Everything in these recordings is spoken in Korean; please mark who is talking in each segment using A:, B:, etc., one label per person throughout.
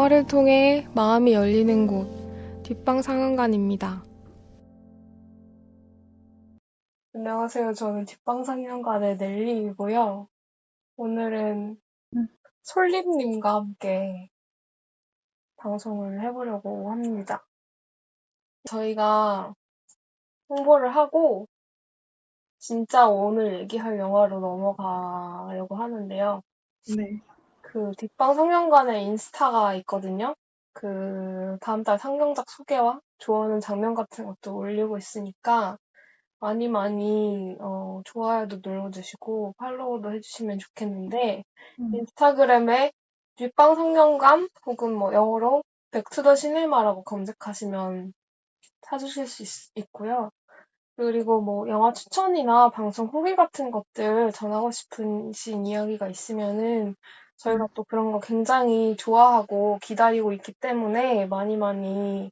A: 영화를 통해 마음이 열리는 곳, 뒷방상영관입니다. 안녕하세요. 저는 뒷방상영관의 넬리이고요. 오늘은
B: 음,
A: 솔림님과 함께 방송을 해보려고 합니다. 저희가 홍보를 하고 진짜 오늘 얘기할 영화로 넘어가려고 하는데요.
B: 네.
A: 그 뒷방상영관에 인스타가 있거든요. 다음 달 상영작 소개와 좋아하는 장면 같은 것도 올리고 있으니까 많이 많이 좋아요도 눌러주시고 팔로우도 해주시면 좋겠는데
B: 음,
A: 인스타그램에 뒷방상영관 혹은 뭐 영어로 백투더 시네마라고 검색하시면 찾으실 수 있고요. 그리고 뭐 영화 추천이나 방송 후기 같은 것들 전하고 싶으신 이야기가 있으면은 저희가
B: 음,
A: 또 그런 거 굉장히 좋아하고 기다리고 있기 때문에 많이 많이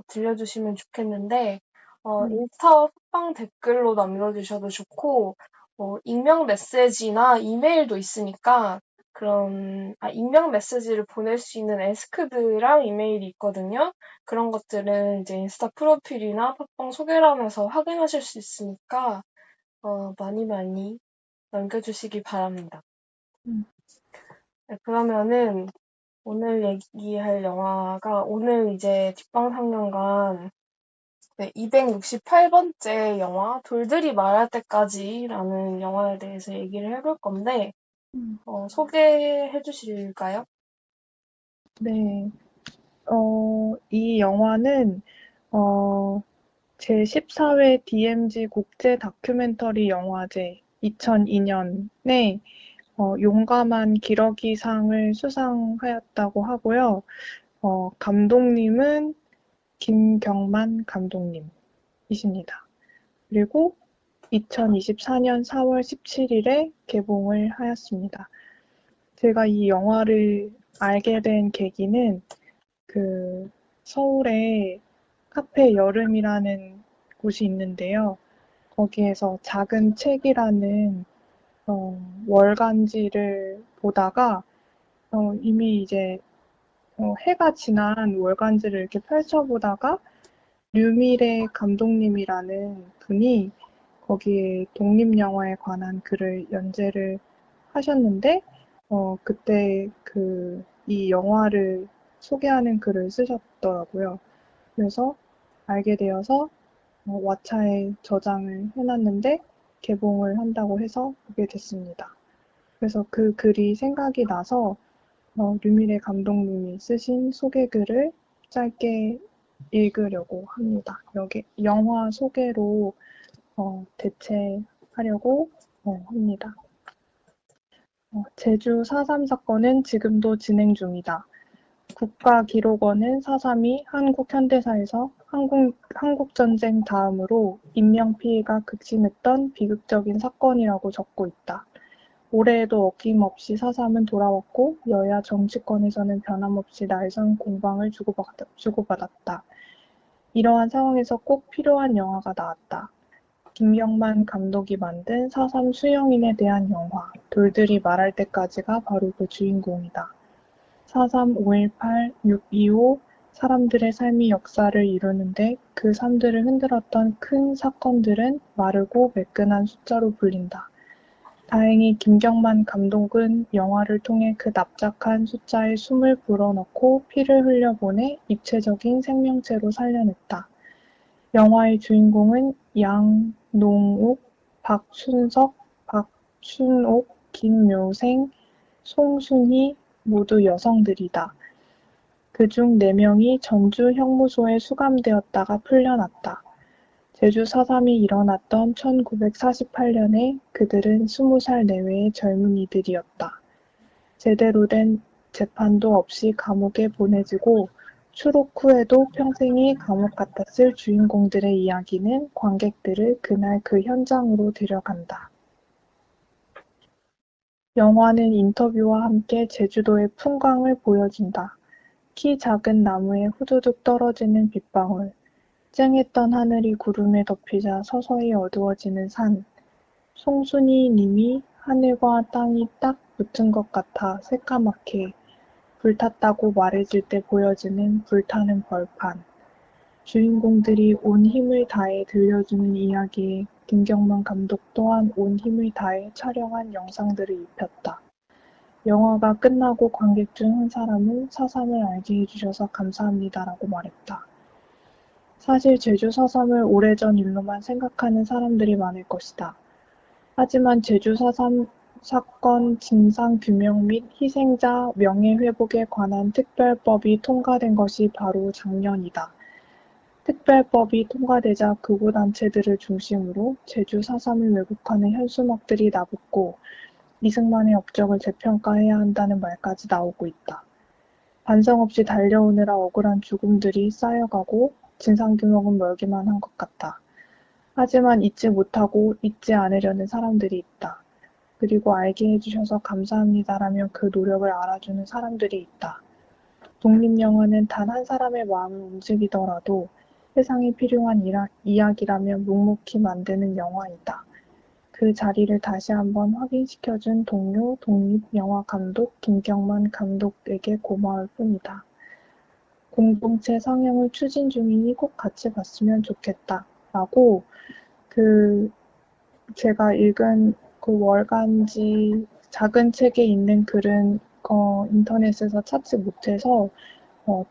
A: 들려주시면 좋겠는데
B: 음,
A: 인스타 팟빵 댓글로 남겨주셔도 좋고 익명 메시지나 이메일도 있으니까 익명 메시지를 보낼 수 있는 에스크드랑 이메일이 있거든요. 그런 것들은 이제 인스타 프로필이나 팟빵 소개란에서 확인하실 수 있으니까 많이 많이 남겨주시기 바랍니다.
B: 음.
A: 네, 그러면은 오늘 얘기할 영화가 오늘 이제 뒷방상영관 268번째 영화 돌들이 말할 때까지라는 영화에 대해서 얘기를 해볼 건데
B: 음.
A: 소개해 주실까요?
B: 네. 이 영화는 어, 제14회 DMZ 국제 다큐멘터리 영화제 2002년에 용감한 기러기상을 수상하였다고 하고요. 감독님은 김경만 감독님이십니다. 그리고 2024년 4월 17일에 개봉을 하였습니다. 제가 이 영화를 알게 된 계기는 그 서울에 카페 여름이라는 곳이 있는데요. 거기에서 작은 책이라는 월간지를 보다가 이미 이제 해가 지난 월간지를 이렇게 펼쳐보다가 류미래 감독님이라는 분이 거기에 독립영화에 관한 글을 연재를 하셨는데 그때 이 영화를 소개하는 글을 쓰셨더라고요. 그래서 알게 되어서 왓챠에 저장을 해놨는데 개봉을 한다고 해서 보게 됐습니다. 그래서 그 글이 생각이 나서 류미래 감독님이 쓰신 소개글을 짧게 읽으려고 합니다. 여기 영화 소개로 대체하려고 합니다. 제주 4.3 사건은 지금도 진행 중이다. 국가기록원은 4.3이 한국 현대사에서 한국전쟁 다음으로 인명피해가 극심했던 비극적인 사건이라고 적고 있다. 올해에도 어김없이 4.3은 돌아왔고 여야 정치권에서는 변함없이 날선 공방을 주고받았다. 이러한 상황에서 꼭 필요한 영화가 나왔다. 김경만 감독이 만든 4.3 수용인에 대한 영화 돌들이 말할 때까지가 바로 그 주인공이다. 4.3, 5.18, 6.25 사람들의 삶이 역사를 이루는데 그 삶들을 흔들었던 큰 사건들은 마르고 매끈한 숫자로 불린다. 다행히 김경만 감독은 영화를 통해 그 납작한 숫자에 숨을 불어넣고 피를 흘려보내 입체적인 생명체로 살려냈다. 영화의 주인공은 양농욱, 박순석, 박춘옥, 김묘생, 송순희 모두 여성들이다. 그중 4명이 전주 형무소에 수감되었다가 풀려났다. 제주 4.3이 일어났던 1948년에 그들은 20살 내외의 젊은이들이었다. 제대로 된 재판도 없이 감옥에 보내지고 추록 후에도 평생이 감옥 같았을 주인공들의 이야기는 관객들을 그날 그 현장으로 데려간다. 영화는 인터뷰와 함께 제주도의 풍광을 보여준다. 키 작은 나무에 후두둑 떨어지는 빗방울, 쨍했던 하늘이 구름에 덮이자 서서히 어두워지는 산, 송순이 님이 하늘과 땅이 딱 붙은 것 같아 새까맣게 불탔다고 말해줄 때 보여지는 불타는 벌판. 주인공들이 온 힘을 다해 들려주는 이야기에 김경만 감독 또한 온 힘을 다해 촬영한 영상들을 입혔다. 영화가 끝나고 관객 중 한 사람은 사삼을 알게 해주셔서 감사합니다라고 말했다. 사실 제주 사삼을 오래전 일로만 생각하는 사람들이 많을 것이다. 하지만 제주 사삼 사건 진상규명 및 희생자 명예회복에 관한 특별법이 통과된 것이 바로 작년이다. 특별법이 통과되자 극우단체들을 중심으로 제주 사삼을 왜곡하는 현수막들이 나붙고 이승만의 업적을 재평가해야 한다는 말까지 나오고 있다. 반성 없이 달려오느라 억울한 죽음들이 쌓여가고 진상규명은 멀기만 한 것 같다. 하지만 잊지 못하고 잊지 않으려는 사람들이 있다. 그리고 알게 해주셔서 감사합니다라며 그 노력을 알아주는 사람들이 있다. 독립영화는 단 한 사람의 마음을 움직이더라도 세상에 필요한 이야기라면 묵묵히 만드는 영화이다. 그 자리를 다시 한번 확인시켜준 동료 독립영화감독 김경만 감독에게 고마울 뿐이다. 공동체 상영을 추진 중이니 꼭 같이 봤으면 좋겠다. 라고 그 제가 읽은 그 월간지 작은 책에 있는 글은 인터넷에서 찾지 못해서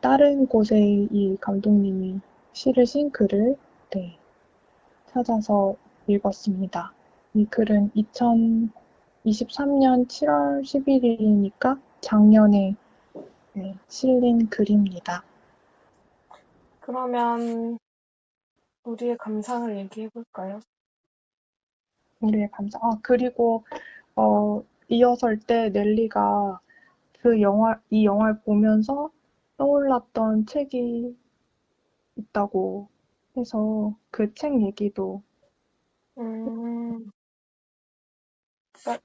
B: 다른 곳에 이 감독님이 실으신 글을 네, 찾아서 읽었습니다. 이 글은 2023년 7월 11일이니까 작년에 네, 실린 글입니다.
A: 그러면 우리의 감상을 얘기해 볼까요?
B: 우리의 감상. 그리고 리허설 때 넬리가 이 영화를 보면서 떠올랐던 책이 있다고 해서 그 책 얘기도
A: 음, 그러니까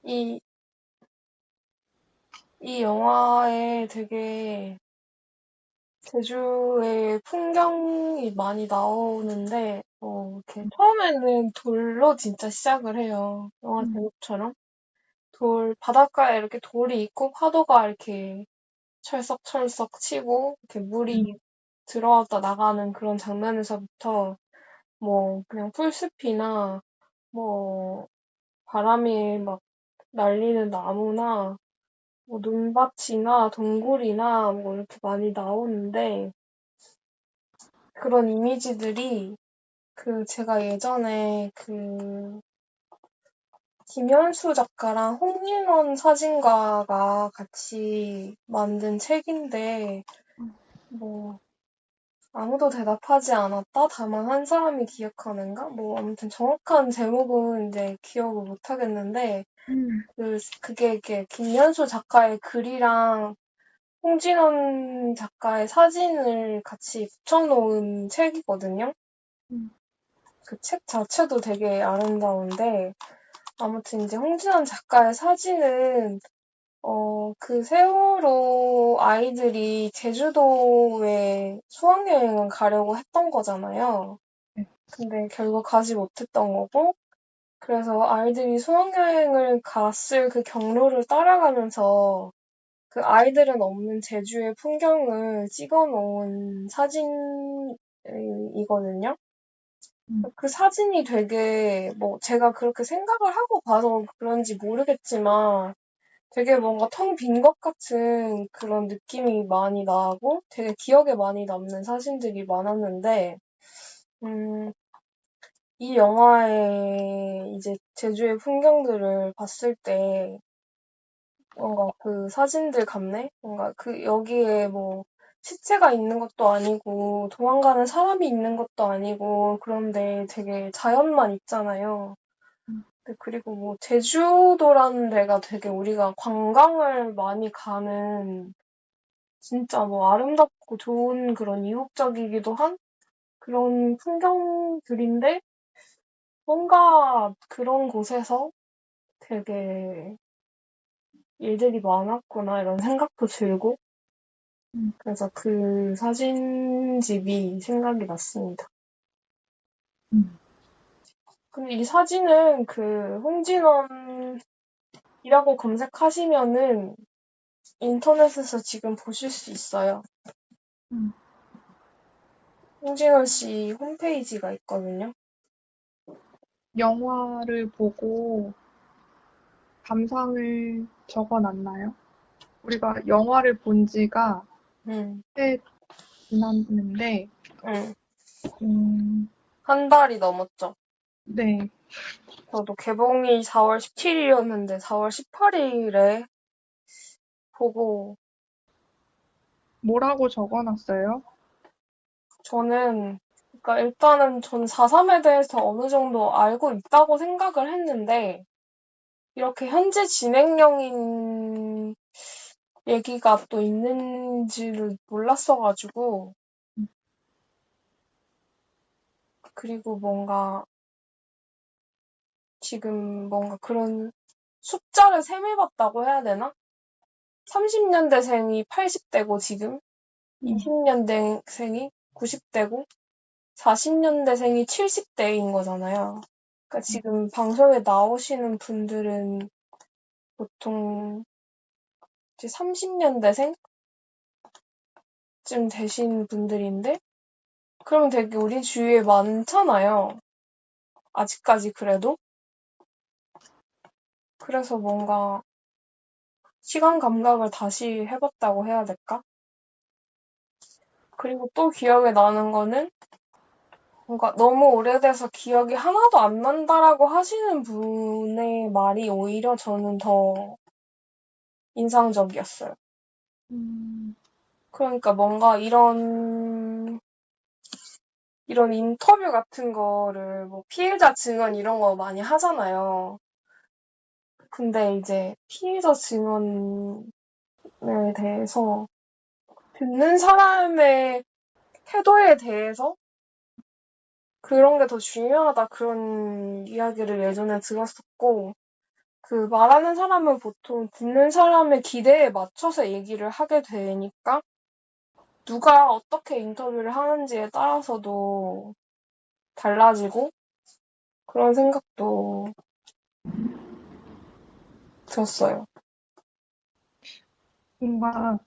A: 이 영화에 되게 제주의 풍경이 많이 나오는데, 이렇게 처음에는 돌로 진짜 시작을 해요. 영화 제목처럼. 바닷가에 이렇게 돌이 있고 파도가 이렇게 철썩철썩 치고, 이렇게 물이 들어왔다 나가는 그런 장면에서부터, 뭐, 그냥 풀숲이나, 뭐, 바람이 막 날리는 나무나, 뭐, 눈밭이나 동굴이나, 뭐, 이렇게 많이 나오는데, 그런 이미지들이, 제가 예전에 김현수 작가랑 홍인원 사진가가 같이 만든 책인데, 뭐, 아무도 대답하지 않았다? 다만 한 사람이 기억하는가? 뭐, 아무튼 정확한 제목은 이제 기억을 못 하겠는데, 그게 이렇게 김현수 작가의 글이랑 홍진원 작가의 사진을 같이 붙여놓은 책이거든요. 그 책 자체도 되게 아름다운데, 아무튼 이제 홍진원 작가의 사진은, 그 세월호 아이들이 제주도에 수학여행을 가려고 했던 거잖아요. 근데 결국 가지 못했던 거고, 그래서 아이들이 수학여행을 갔을 그 경로를 따라가면서 그 아이들은 없는 제주의 풍경을 찍어 놓은 사진이거든요. 그 사진이 되게, 뭐, 제가 그렇게 생각을 하고 봐서 그런지 모르겠지만, 되게 뭔가 텅 빈 것 같은 그런 느낌이 많이 나고, 되게 기억에 많이 남는 사진들이 많았는데, 음, 이 영화의 이제 제주의 풍경들을 봤을 때, 뭔가 그 사진들 같네? 뭔가 여기에 뭐, 시체가 있는 것도 아니고, 도망가는 사람이 있는 것도 아니고, 그런데 되게 자연만 있잖아요. 그리고 뭐, 제주도라는 데가 되게 우리가 관광을 많이 가는, 진짜 뭐, 아름답고 좋은 그런 이국적이기도 한 그런 풍경들인데, 뭔가 그런 곳에서 되게 일들이 많았구나, 이런 생각도 들고, 그래서 그 사진집이 생각이 났습니다. 근데 이 사진은 홍진원이라고 검색하시면은 인터넷에서 지금 보실 수 있어요.
B: 음.
A: 홍진호 씨 홈페이지가 있거든요.
B: 영화를 보고 감상을 적어놨나요? 우리가 영화를 본 지가
A: 음,
B: 꽤 지났는데,
A: 음.
B: 음,
A: 한 달이 넘었죠.
B: 네.
A: 저도 개봉이 4월 17일이었는데 4월 18일에 보고
B: 뭐라고 적어놨어요?
A: 저는 그러니까 일단은 전 4.3에 대해서 어느 정도 알고 있다고 생각을 했는데 이렇게 현재 진행형인 얘기가 또 있는지를 몰랐어가지고 그리고 뭔가 지금 뭔가 그런 숫자를 세매봤다고 해야 되나? 30년대생이 80대고 지금
B: 음,
A: 20년대생이 90대고 40년대생이 70대인 거잖아요. 그러니까
B: 음,
A: 지금 방송에 나오시는 분들은 보통 이제 30년대생쯤 되신 분들인데 그러면 되게 우리 주위에 많잖아요. 아직까지 그래도. 그래서 뭔가 시간 감각을 다시 해봤다고 해야 될까? 그리고 또 기억에 나는 거는 뭔가 너무 오래돼서 기억이 하나도 안 난다라고 하시는 분의 말이 오히려 저는 더 인상적이었어요.
B: 음,
A: 그러니까 뭔가 이런 인터뷰 같은 거를 뭐 피해자 증언 이런 거 많이 하잖아요. 근데 이제 피해자 증언에 대해서 듣는 사람의 태도에 대해서 그런 게 더 중요하다 그런 이야기를 예전에 들었었고 그 말하는 사람은 보통 듣는 사람의 기대에 맞춰서 얘기를 하게 되니까 누가 어떻게 인터뷰를 하는지에 따라서도 달라지고 그런 생각도 들었어요.
B: 뭔가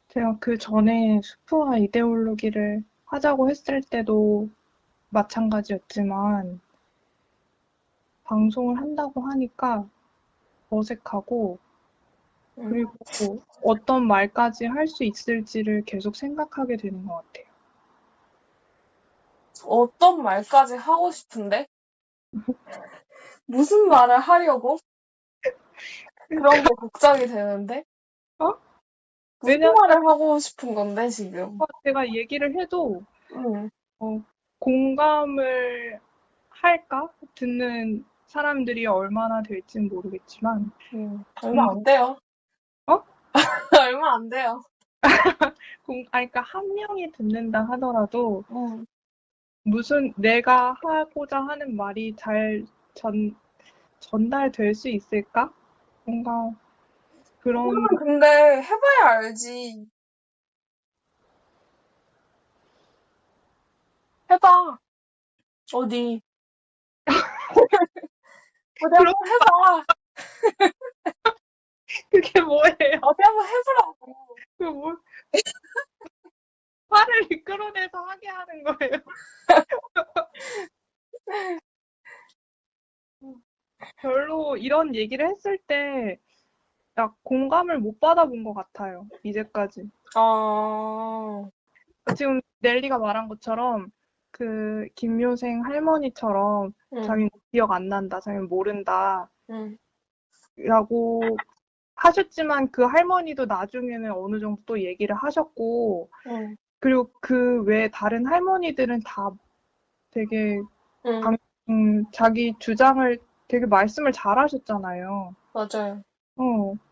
B: 제가 그 전에 수프와 이데올로기를 하자고 했을 때도 마찬가지였지만, 방송을 한다고 하니까 어색하고,
A: 음,
B: 그리고 어떤 말까지 할 수 있을지를 계속 생각하게 되는 것 같아요.
A: 어떤 말까지 하고 싶은데 무슨 말을 하려고 그런 게 걱정이 되는데
B: 어?
A: 무슨
B: 왜냐면
A: 말을 하고 싶은 건데 지금.
B: 제가 얘기를 해도
A: 음,
B: 어, 공감을 할까? 듣는 사람들이 얼마나 될지는 모르겠지만,
A: 얼마 안 돼요.
B: 어?
A: 얼마 안 돼요.
B: 그러니까 한 명이 듣는다 하더라도
A: 음.
B: 무슨 내가 하고자 하는 말이 잘 전달될 수 있을까? 뭔가 그런,
A: 그거는 근데 해봐야 알지. 해봐. 어디. 어디
B: 그런,
A: 한번 해봐.
B: 그게 뭐예요?
A: 어디 한번 해보라고.
B: 그 뭐, 화를 이끌어내서 하게 하는 거예요. 별로 이런 얘기를 했을 때, 나 공감을 못 받아본 것 같아요. 이제까지.
A: 어,
B: 지금 넬리가 말한 것처럼 그 김효생 할머니처럼
A: 응,
B: 자기는 기억 안 난다, 자기는 모른다
A: 응,
B: 라고 하셨지만 그 할머니도 나중에는 어느 정도 또 얘기를 하셨고
A: 응,
B: 그리고 그 외에 다른 할머니들은 다 되게
A: 응,
B: 강, 자기 주장을 되게 말씀을 잘 하셨잖아요.
A: 맞아요.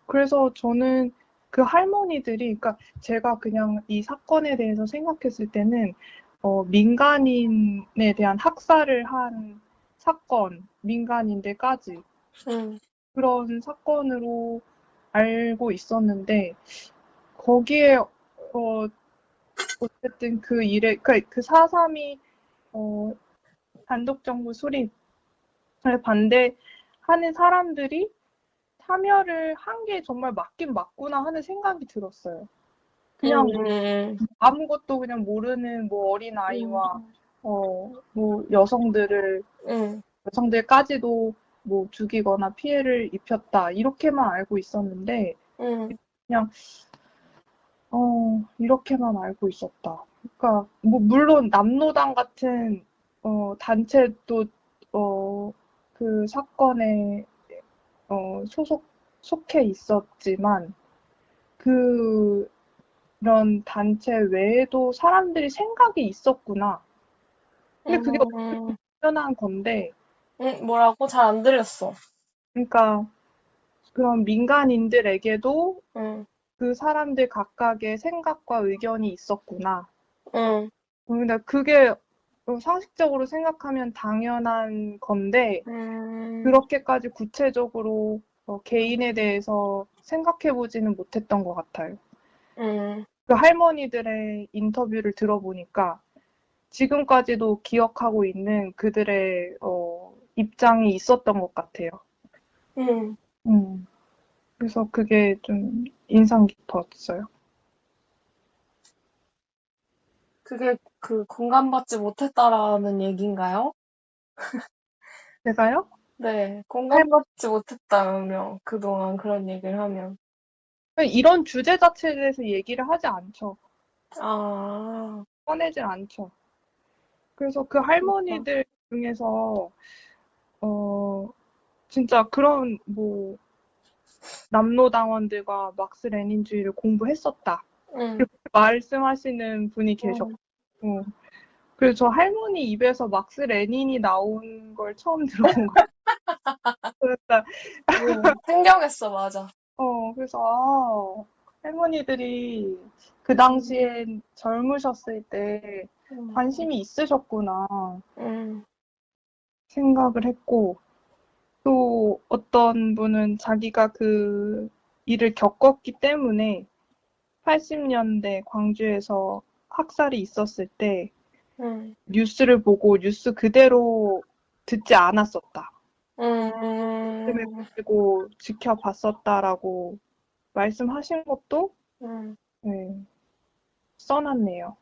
B: 그래서 저는 그 할머니들이, 그러니까 제가 그냥 이 사건에 대해서 생각했을 때는, 민간인에 대한 학살을 한 사건, 민간인들까지
A: 응,
B: 그런 사건으로 알고 있었는데, 거기에, 어쨌든 그 일에, 그 4.3이, 어, 단독정부 수립을 반대하는 사람들이 참여를 한 게 정말 맞긴 맞구나 하는 생각이 들었어요. 그냥 아무것도 그냥 모르는 뭐 어린아이와 뭐 여성들까지도 뭐 죽이거나 피해를 입혔다 이렇게만 알고 있었는데 그냥 이렇게만 알고 있었다. 그러니까 뭐 물론 남로당 같은 단체도 그 사건에 속해 있었지만 그런 단체 외에도 사람들이 생각이 있었구나. 근데 그게 당연한 건데,
A: 뭐라고? 잘 안 들렸어.
B: 그러니까 그런 민간인들에게도 그 사람들 각각의 생각과 의견이 있었구나. 근데 그게 상식적으로 생각하면 당연한 건데, 그렇게까지 구체적으로 개인에 대해서 생각해보지는 못했던 것 같아요. 그 할머니들의 인터뷰를 들어보니까 지금까지도 기억하고 있는 그들의 입장이 있었던 것 같아요. 그래서 그게 좀 인상 깊었어요.
A: 그게 공감받지 못했다라는 얘기인가요?
B: 제가요?
A: 네, 공감받지 못했다며, 그동안 그런 얘기를 하면.
B: 이런 주제 자체에 대해서 얘기를 하지 않죠.
A: 아,
B: 꺼내질 않죠. 그래서 그 할머니들 중에서 진짜 그런 뭐 남로당원들과 막스 레닌주의를 공부했었다. 이렇게 말씀하시는 분이 계셨고, 그래서 저 할머니 입에서 막스 레닌이 나온 걸 처음 들어본 거예요.
A: 생경했어, 맞아.
B: 그래서 할머니들이 그 당시엔 젊으셨을 때 관심이 있으셨구나 생각을 했고, 또 어떤 분은 자기가 그 일을 겪었기 때문에 80년대 광주에서 학살이 있었을 때 뉴스를 보고 뉴스 그대로 듣지 않았었다. 그리고 지켜봤었다라고 말씀하신 것도 네, 써놨네요.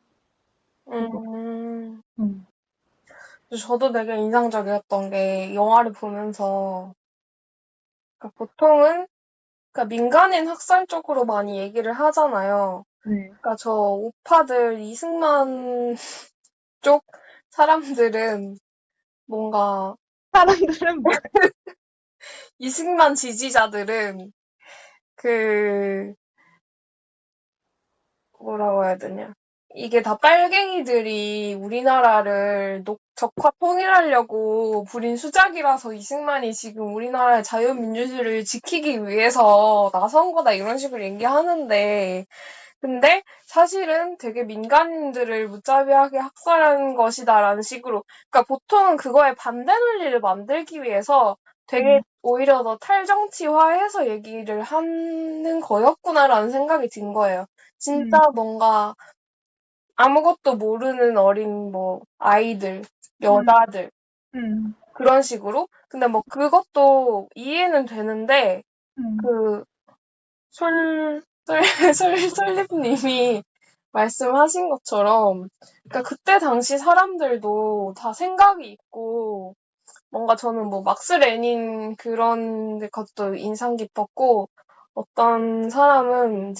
A: 저도 되게 인상적이었던 게, 영화를 보면서, 그러니까 보통은, 그러니까 민간인 학살 쪽으로 많이 얘기를 하잖아요.
B: 네.
A: 그러니까 저 우파들 이승만 쪽 사람들은 뭔가
B: 사람들은 뭐
A: 이승만 지지자들은 그 뭐라고 해야 되냐. 이게 다 빨갱이들이 우리나라를 적화 통일하려고 부린 수작이라서 이승만이 지금 우리나라의 자유민주주의를 지키기 위해서 나선 거다 이런 식으로 얘기하는데 근데 사실은 되게 민간인들을 무자비하게 학살한 것이다라는 식으로 그러니까 보통은 그거에 반대 논리를 만들기 위해서 되게 오히려 더 탈정치화해서 얘기를 하는 거였구나라는 생각이 든 거예요. 진짜 뭔가 아무것도 모르는 어린 뭐 아이들, 여자들 그런 식으로 근데 뭐 그것도 이해는 되는데 그 솔잎님이 말씀하신 것처럼, 그러니까 그때 당시 사람들도 다 생각이 있고, 뭔가 저는 뭐 막스 레닌 그런 것도 인상 깊었고, 어떤 사람은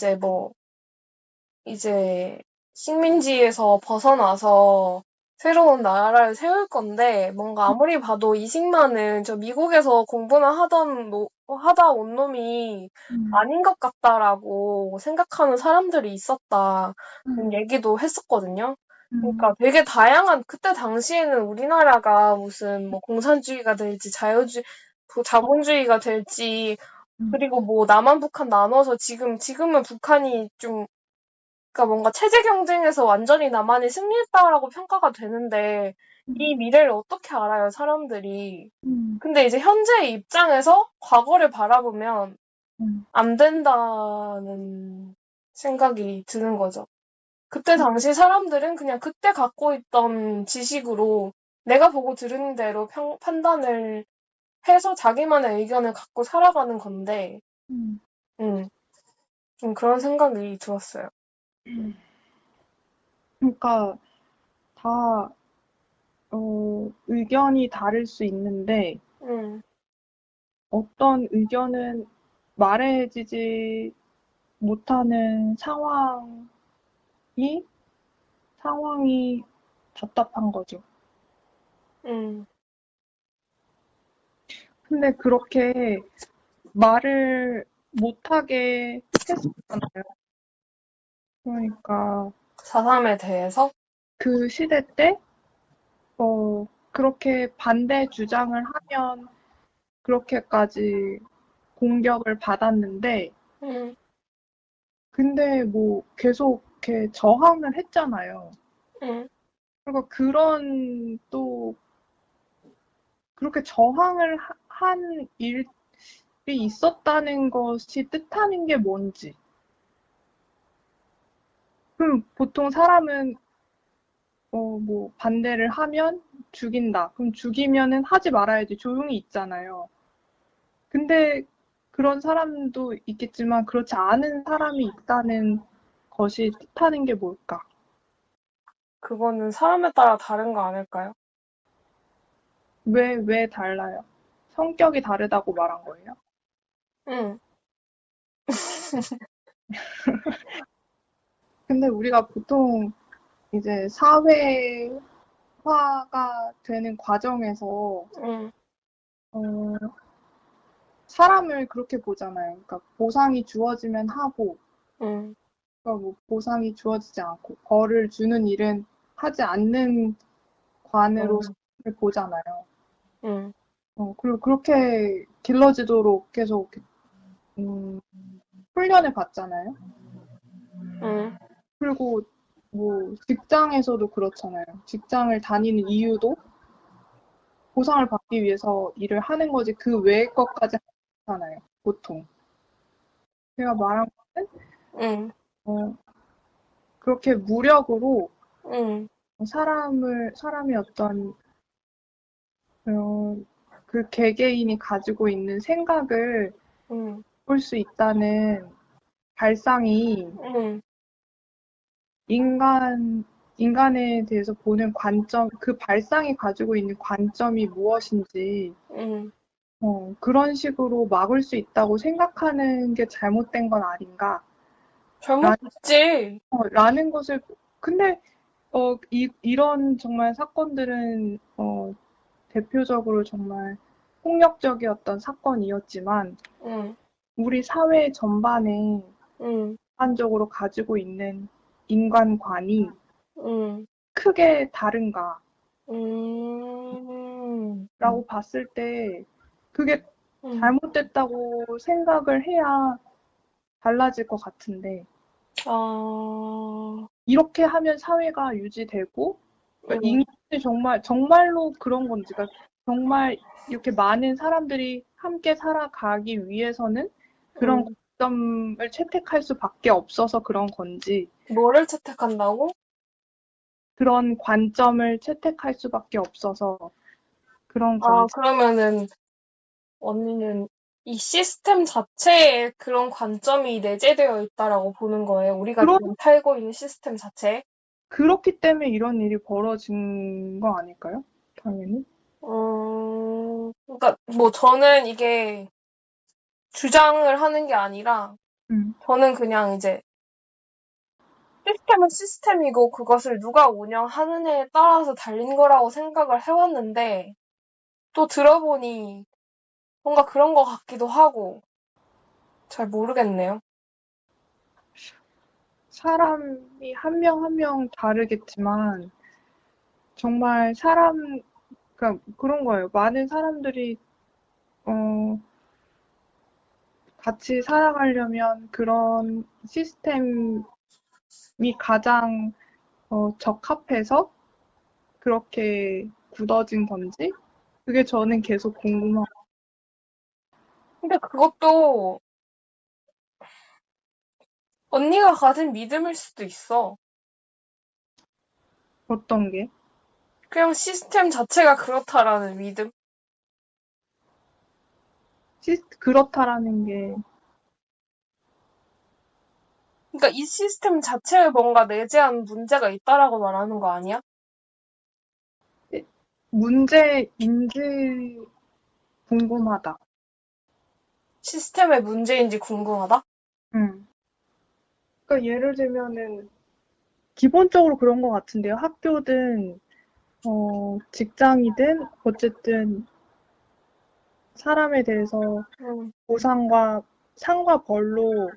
A: 이제 식민지에서 벗어나서 새로운 나라를 세울 건데, 뭔가 아무리 봐도 이승만은 저 미국에서 공부나 하다 온 놈이 아닌 것 같다라고 생각하는 사람들이 있었다는 얘기도 했었거든요. 그러니까 되게 다양한, 그때 당시에는 우리나라가 무슨 뭐 공산주의가 될지 자본주의가 될지, 그리고 뭐 남한 북한 나눠서 지금은 북한이 좀 그러니까 뭔가 체제 경쟁에서 완전히 남한이 승리했다라고 평가가 되는데 이 미래를 어떻게 알아요, 사람들이. 근데 이제 현재의 입장에서 과거를 바라보면 안 된다는 생각이 드는 거죠. 그때 당시 사람들은 그냥 그때 갖고 있던 지식으로 내가 보고 들은 대로 판단을 해서 자기만의 의견을 갖고 살아가는 건데,
B: 음.
A: 음, 좀 그런 생각이 들었어요.
B: 그러니까 다 의견이 다를 수 있는데
A: 음,
B: 어떤 의견은 말해지지 못하는 상황이 답답한 거죠.
A: 음,
B: 근데 그렇게 말을 못하게 했었잖아요. 그러니까
A: 4.3에 대해서?
B: 그 시대 때 그렇게 반대 주장을 하면 그렇게까지 공격을 받았는데
A: 음,
B: 근데 뭐 계속 이렇게 저항을 했잖아요.
A: 음,
B: 그리고 그런 또 그렇게 저항을 한 일이 있었다는 것이 뜻하는 게 뭔지. 그럼 보통 사람은 뭐 반대를 하면 죽인다. 그럼 죽이면은 하지 말아야지. 조용히 있잖아요. 근데 그런 사람도 있겠지만 그렇지 않은 사람이 있다는 것이 뜻하는 게 뭘까?
A: 그거는 사람에 따라 다른 거 아닐까요?
B: 왜 달라요? 성격이 다르다고 말한 거예요?
A: 음,
B: 근데 우리가 보통 이제 사회화가 되는 과정에서
A: 음,
B: 어, 사람을 그렇게 보잖아요. 그러니까 보상이 주어지면 하고,
A: 음,
B: 그러니까 뭐 보상이 주어지지 않고, 벌을 주는 일은 하지 않는 관으로
A: 음,
B: 사람을 보잖아요.
A: 음,
B: 그리고 그렇게 길러지도록 계속 음, 훈련을 받잖아요.
A: 음,
B: 그리고 뭐 직장에서도 그렇잖아요. 직장을 다니는 이유도 보상을 받기 위해서 일을 하는 거지 그 외의 것까지 하잖아요. 보통. 제가 말한 거는
A: 음,
B: 어, 그렇게 무력으로
A: 음,
B: 사람이 어떤 어, 그 개개인이 가지고 있는 생각을
A: 음,
B: 볼 수 있다는 발상이
A: 음,
B: 인간 인간에 대해서 보는 관점, 그 발상이 가지고 있는 관점이 무엇인지
A: 음.
B: 그런 식으로 막을 수 있다고 생각하는 게 잘못된 건 아닌가?
A: 잘못했지.
B: 라는 것을 근데 이런 정말 사건들은 대표적으로 정말 폭력적이었던 사건이었지만
A: 음,
B: 우리 사회 전반에
A: 음,
B: 일반적으로 가지고 있는 인간관이
A: 음,
B: 크게 다른가라고
A: 음,
B: 봤을 때 그게
A: 음.
B: 잘못됐다고 생각을 해야 달라질 것 같은데
A: 아,
B: 이렇게 하면 사회가 유지되고 그러니까
A: 음,
B: 인간이 정말로 그런 건지 그러니까 정말 이렇게 많은 사람들이 함께 살아가기 위해서는 그런
A: 음.
B: 관점을 채택할 수밖에 없어서 그런 건지
A: 뭐를 채택한다고?
B: 그런 관점을 채택할 수밖에 없어서 그런
A: 아,
B: 건지
A: 그러면은 언니는 이 시스템 자체에 그런 관점이 내재되어 있다라고 보는 거예요. 우리가
B: 그런
A: 지금 살고 있는 시스템 자체에.
B: 그렇기 때문에 이런 일이 벌어진 거 아닐까요? 당연히.
A: 그러니까 뭐 저는 이게 주장을 하는 게 아니라
B: 음.
A: 저는 그냥 이제 시스템은 시스템이고 그것을 누가 운영하느냐에 따라서 달린 거라고 생각을 해왔는데 또 들어보니 뭔가 그런 것 같기도 하고 잘 모르겠네요.
B: 사람이 한 명 한 명 다르겠지만 정말 그러니까 그런 거예요. 많은 사람들이 어, 같이 살아가려면 그런 시스템이 가장 적합해서 그렇게 굳어진 건지 그게 저는 계속 궁금하고
A: 근데 그것도 언니가 가진 믿음일 수도 있어.
B: 어떤 게
A: 그냥 시스템 자체가 그렇다라는 믿음?
B: 그렇다라는 게
A: 그러니까 이 시스템 자체에 뭔가 내재한 문제가 있다라고 말하는 거 아니야?
B: 문제인지 궁금하다.
A: 시스템의 문제인지 궁금하다?
B: 음. 그러니까 예를 들면은 기본적으로 그런 것 같은데요. 학교든 직장이든 어쨌든 사람에 대해서
A: 응,
B: 보상과 상과 벌로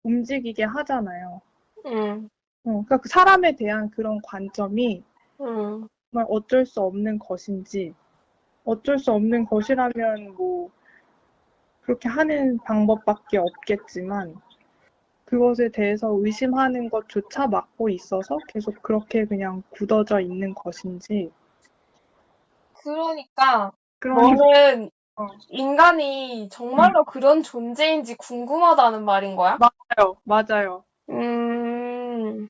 B: 움직이게 하잖아요.
A: 응,
B: 그러니까 그 사람에 대한 그런 관점이
A: 응,
B: 정말 어쩔 수 없는 것인지, 어쩔 수 없는 것이라면 뭐 그렇게 하는 방법밖에 없겠지만, 그것에 대해서 의심하는 것조차 막고 있어서 계속 그렇게 그냥 굳어져 있는 것인지,
A: 그러니까
B: 그러니까,
A: 너는
B: 어,
A: 인간이 정말로 그런 존재인지 궁금하다는 말인 거야?
B: 맞아요, 맞아요.
A: 음,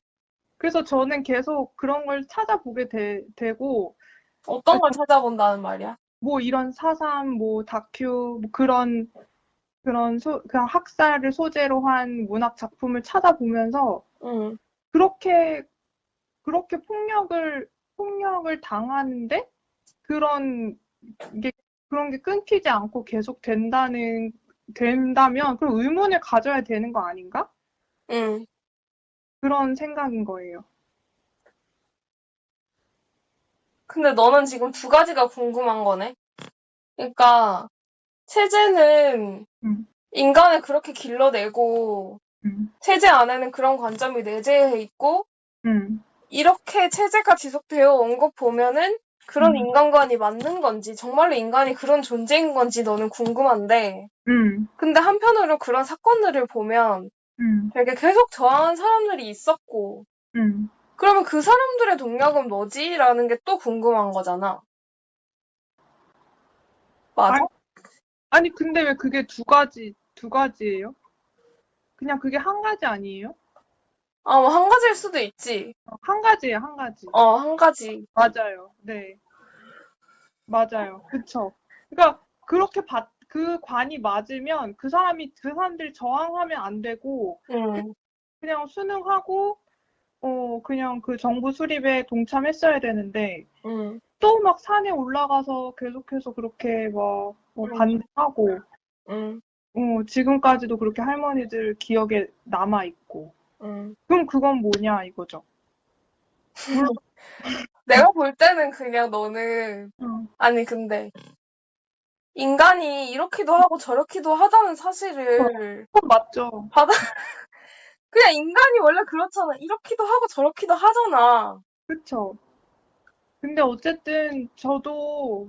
B: 그래서 저는 계속 그런 걸 찾아보게 되고,
A: 어떤 걸 찾아본다는 말이야?
B: 뭐 이런 사삼, 뭐 다큐, 뭐 그냥 학살을 소재로 한 문학 작품을 찾아보면서
A: 응,
B: 그렇게, 그렇게 폭력을 당하는데 그런 게, 그런 게 끊기지 않고 계속 된다면 그럼 의문을 가져야 되는 거 아닌가?
A: 응.
B: 그런 생각인 거예요.
A: 근데 너는 지금 두 가지가 궁금한 거네? 그러니까 체제는
B: 음,
A: 인간을 그렇게 길러내고
B: 음,
A: 체제 안에는 그런 관점이 내재해 있고
B: 음,
A: 이렇게 체제가 지속되어 온 것 보면은 그런
B: 음,
A: 인간관이 맞는 건지 정말로 인간이 그런 존재인 건지 너는 궁금한데
B: 음,
A: 근데 한편으로 그런 사건들을 보면
B: 음,
A: 되게 계속 저항한 사람들이 있었고
B: 음.
A: 그러면 그 사람들의 동력은 뭐지? 라는 게 또 궁금한 거잖아. 맞아?
B: 아니, 근데 왜 그게 두 가지예요? 그냥 그게 한 가지 아니에요?
A: 아, 뭐 한 가지일 수도 있지.
B: 한 가지예요, 한 가지.
A: 한 가지.
B: 맞아요. 네. 맞아요. 그쵸. 그러니까 그 관이 맞으면 그 사람들이 저항하면 안 되고
A: 응,
B: 그냥 순응하고 그냥 그 정부 수립에 동참했어야 되는데
A: 응,
B: 또 막 산에 올라가서 계속해서 그렇게 막
A: 응,
B: 반대하고
A: 응,
B: 지금까지도 그렇게 할머니들 기억에 남아 있고
A: 응.
B: 그럼 그건 뭐냐 이거죠. 물론
A: 내가 볼 때는 그냥 너는,
B: 어,
A: 아니, 근데, 인간이 이렇기도 하고 저렇기도 하다는 사실을
B: 그건 맞죠.
A: 받아, 그냥 인간이 원래 그렇잖아. 이렇기도 하고 저렇기도 하잖아.
B: 그쵸. 근데 어쨌든 저도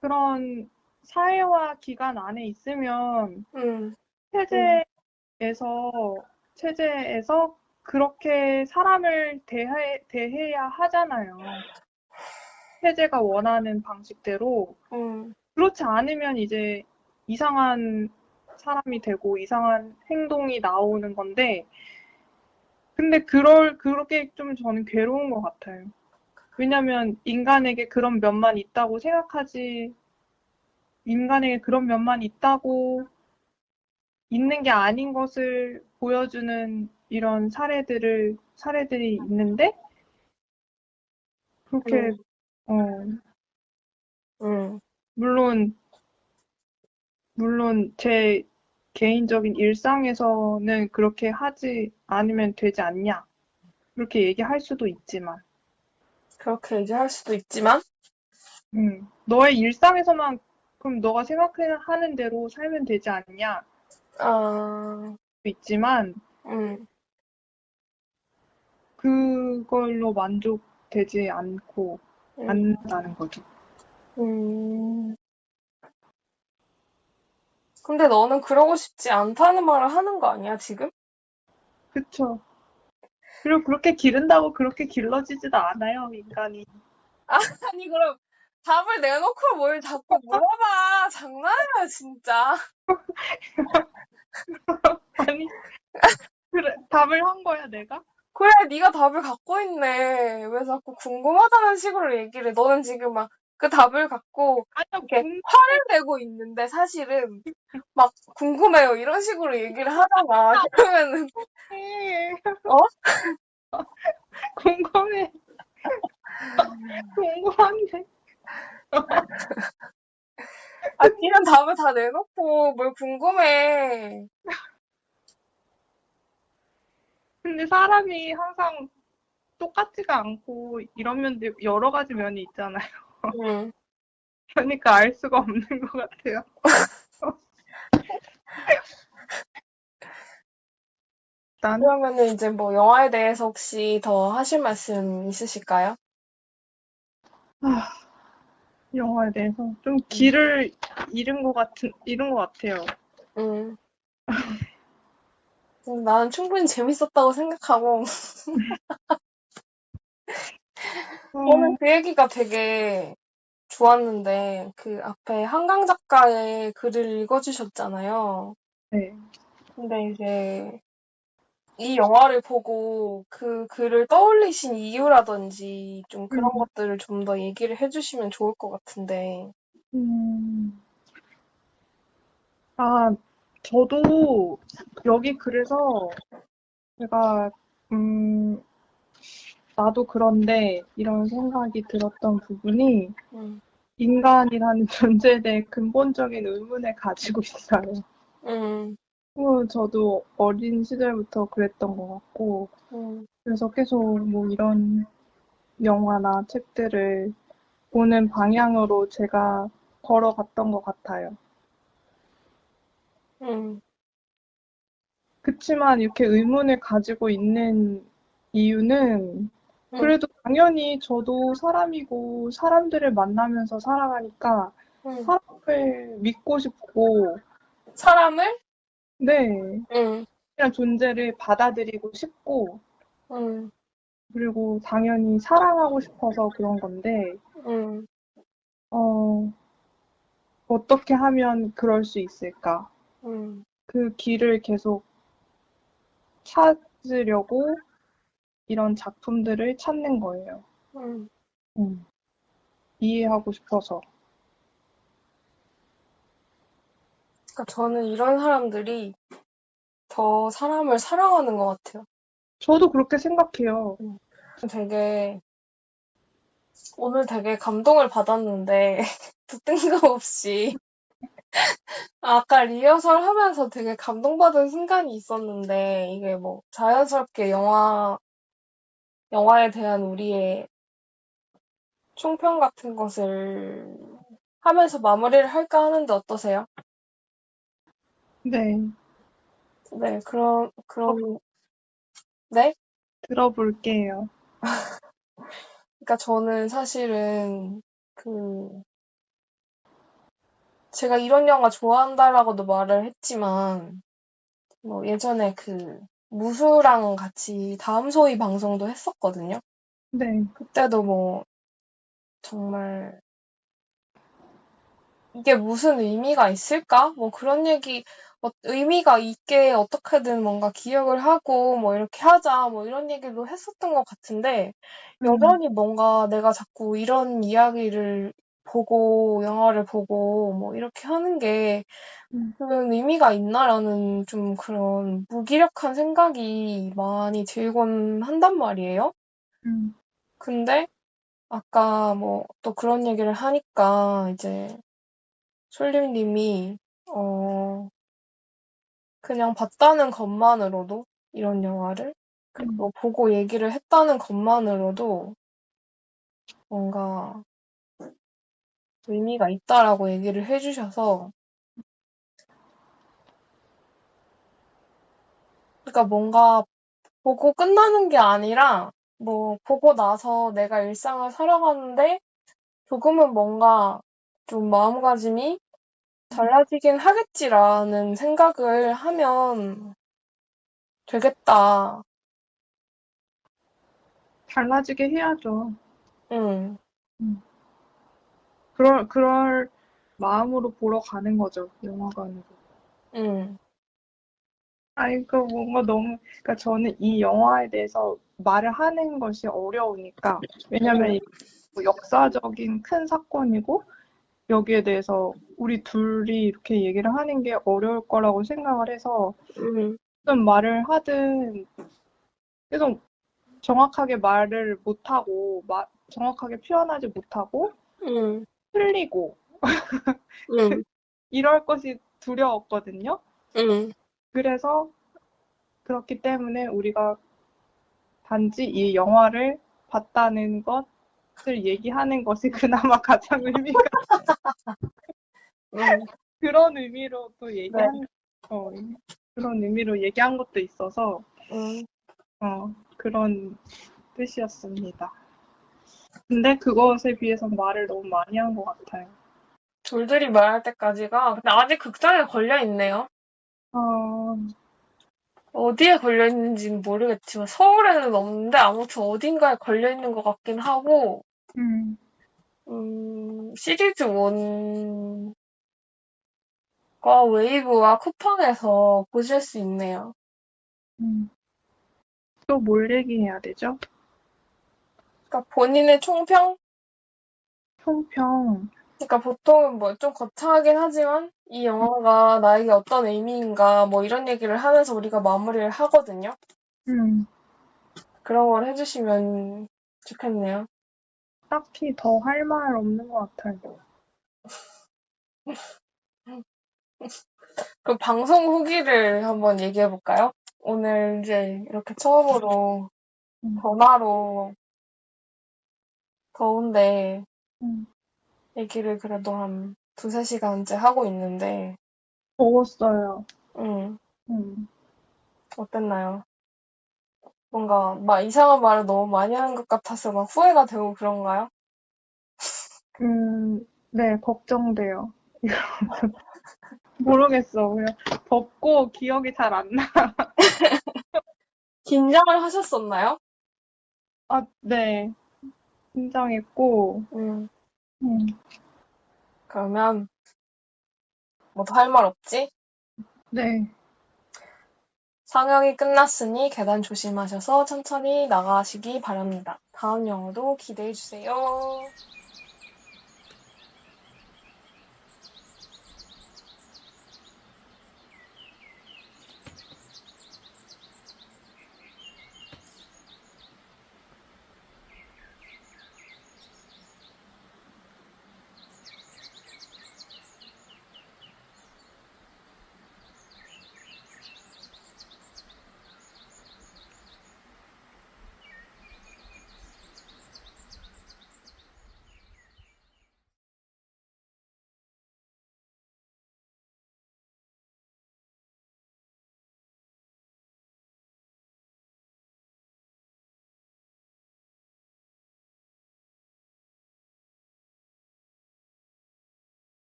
B: 그런 사회화 기간 안에 있으면
A: 응, 응,
B: 체제에서 체제에서 그렇게 사람을 대해야 하잖아요. 체제가 원하는 방식대로.
A: 응,
B: 그렇지 않으면 이제 이상한 사람이 되고 이상한 행동이 나오는 건데, 근데 그렇게 좀 저는 괴로운 것 같아요. 왜냐면 인간에게 그런 면만 있다고 있는 게 아닌 것을 보여주는 이런 사례들이 있는데, 그렇게,
A: 응,
B: 어,
A: 응.
B: 물론, 제 개인적인 일상에서는 그렇게 하지 않으면 되지 않냐. 그렇게 얘기할 수도 있지만,
A: 그렇게 얘기할 수도 있지만,
B: 너의 일상에서만, 그럼 너가 생각하는 대로 살면 되지 않냐.
A: 아,
B: 있지만,
A: 응,
B: 그걸로 만족되지
A: 응,
B: 않는다는 거죠.
A: 음. 근데 너는 그러고 싶지 않다는 말을 하는 거 아니야, 지금?
B: 그쵸. 그리고 그렇게 기른다고 그렇게 길러지지도 않아요, 인간이.
A: 아니, 그럼 답을 내놓고 뭘 자꾸 물어봐. 장난이야, 진짜.
B: 아니, 그래, 답을 한 거야, 내가?
A: 그래, 네가 답을 갖고 있네. 왜 자꾸 궁금하다는 식으로 얘기를 해. 너는 지금 막 그 답을 갖고
B: 아니야,
A: 이렇게 화를 내고 있는데 사실은 막 궁금해요. 이런 식으로 얘기를 하다가 그러면은
B: 궁금해.
A: 어?
B: 궁금해. 궁금한데.
A: 아, 그냥 답을 다 내놓고 뭘 궁금해.
B: 근데 사람이 항상 똑같지가 않고 이런 면도 여러 가지 면이 있잖아요.
A: 음.
B: 그러니까 알 수가 없는 것 같아요. 난
A: 그러면은 이제 뭐 영화에 대해서 혹시 더 하실 말씀 있으실까요?
B: 아, 영화에 대해서 좀
A: 음.
B: 길을 잃은 것 같아요.
A: 음. 나는 충분히 재밌었다고 생각하고 저는
B: 어,
A: 그 얘기가 되게 좋았는데 그 앞에 한강 작가의 글을 읽어주셨잖아요.
B: 네.
A: 근데 이제 이 영화를 보고 그 글을 떠올리신 이유라든지 좀 그런
B: 음,
A: 것들을 좀 더 얘기를 해주시면 좋을 것 같은데.
B: 음, 아, 저도 여기 그래서 제가, 음, 나도 그런데 이런 생각이 들었던 부분이
A: 음.
B: 인간이라는 존재에 대해 근본적인 의문을 가지고 있어요.
A: 음.
B: 저도 어린 시절부터 그랬던 것 같고,
A: 음.
B: 그래서 계속 뭐 이런 영화나 책들을 보는 방향으로 제가 걸어갔던 것 같아요.
A: 음.
B: 그치만 이렇게 의문을 가지고 있는 이유는
A: 음.
B: 그래도 당연히 저도 사람이고 사람들을 만나면서 살아가니까
A: 음.
B: 사람을 믿고 싶고,
A: 사람을?
B: 네,
A: 음.
B: 그냥 존재를 받아들이고 싶고,
A: 음.
B: 그리고 당연히 사랑하고 싶어서 그런 건데,
A: 음.
B: 어, 어떻게 하면 그럴 수 있을까?
A: 음.
B: 그 길을 계속 찾으려고 이런 작품들을 찾는 거예요.
A: 음.
B: 음, 이해하고 싶어서.
A: 그러니까 저는 이런 사람들이 더 사람을 사랑하는 것 같아요.
B: 저도 그렇게 생각해요.
A: 음. 되게 오늘 되게 감동을 받았는데 또 뜬금없이 아까 리허설 하면서 되게 감동받은 순간이 있었는데 이게 뭐 자연스럽게 영화에 대한 우리의 총평 같은 것을 하면서 마무리를 할까 하는데 어떠세요?
B: 네,
A: 네,
B: 어,
A: 네?
B: 들어볼게요.
A: 그러니까 저는 사실은 그 제가 이런 영화 좋아한다라고도 말을 했지만 뭐 예전에 그 무수랑 같이 다음 소위 방송도 했었거든요.
B: 네,
A: 그때도 뭐 정말 이게 무슨 의미가 있을까? 뭐 그런 얘기, 의미가 있게 어떻게든 뭔가 기억을 하고 뭐 이렇게 하자 뭐 이런 얘기도 했었던 것 같은데
B: 음,
A: 여전히 뭔가 내가 자꾸 이런 이야기를 보고 영화를 보고 뭐 이렇게 하는 게
B: 음,
A: 그런 의미가 있나라는 좀 그런 무기력한 생각이 많이 들곤 한단 말이에요.
B: 음,
A: 근데 아까 뭐 또 그런 얘기를 하니까 이제 솔림님이 어 그냥 봤다는 것만으로도 이런 영화를
B: 음.
A: 그리고 보고 얘기를 했다는 것만으로도 뭔가 의미가 있다라고 얘기를 해주셔서 그러니까 뭔가 보고 끝나는 게 아니라 뭐 보고 나서 내가 일상을 살아가는데 조금은 뭔가 좀 마음가짐이 달라지긴 하겠지라는 생각을 하면 되겠다.
B: 달라지게 해야죠.
A: 응,
B: 음. 그럴 마음으로 보러 가는 거죠, 영화관으로.
A: 응,
B: 아이, 그 뭔가 너무, 그러니까 저는 이 영화에 대해서 말을 하는 것이 어려우니까. 왜냐면
A: 응,
B: 역사적인 큰 사건이고 여기에 대해서 우리 둘이 이렇게 얘기를 하는 게 어려울 거라고 생각을 해서 무슨 말을 하든 계속 정확하게 말을 못하고 정확하게 표현하지 못하고
A: 음,
B: 틀리고
A: 음,
B: 이럴 것이 두려웠거든요.
A: 음.
B: 그래서 그렇기 때문에 우리가 단지 이 영화를 봤다는 것을 얘기하는 것이 그나마 가장 의미가
A: 음,
B: 그런 의미로 또
A: 네.
B: 그런 의미로 얘기한 것도 있어서
A: 음.
B: 그런 뜻이었습니다. 근데 그것에 비해서 말을 너무 많이 한 것 같아요.
A: 둘들이 말할 때까지가 근데 아직 극장에 걸려 있네요.
B: 어,
A: 어디에 걸려 있는지는 모르겠지만 서울에는 없는데 아무튼 어딘가에 걸려 있는 것 같긴 하고 시리즈 1과 웨이브와 쿠팡에서 보실 수 있네요.
B: 또 뭘 얘기해야 되죠?
A: 그러니까 본인의 총평?
B: 총평.
A: 그러니까 보통은 뭐 좀 거창하긴 하지만 이 영화가 나에게 어떤 의미인가 뭐 이런 얘기를 하면서 우리가 마무리를 하거든요.
B: 음,
A: 그런 걸 해주시면 좋겠네요.
B: 딱히 더 할 말 없는 것 같아요.
A: 그럼 방송 후기를 한번 얘기해 볼까요? 오늘 이제 이렇게 처음으로
B: 음,
A: 전화로 더운데
B: 음.
A: 얘기를 그래도 한 두세 시간째 하고 있는데,
B: 먹었어요.
A: 음,
B: 음,
A: 어땠나요? 뭔가 막 이상한 말을 너무 많이 하는 것 같아서 막 후회가 되고 그런가요?
B: 네, 걱정돼요. 모르겠어. 그냥 덥고 기억이 잘 안 나.
A: 긴장을 하셨었나요?
B: 아, 네. 긴장했고,
A: 음,
B: 음,
A: 그러면 뭐 더 할 말 없지?
B: 네.
A: 상영이 끝났으니 계단 조심하셔서 천천히 나가시기 바랍니다. 다음 영화도 기대해 주세요.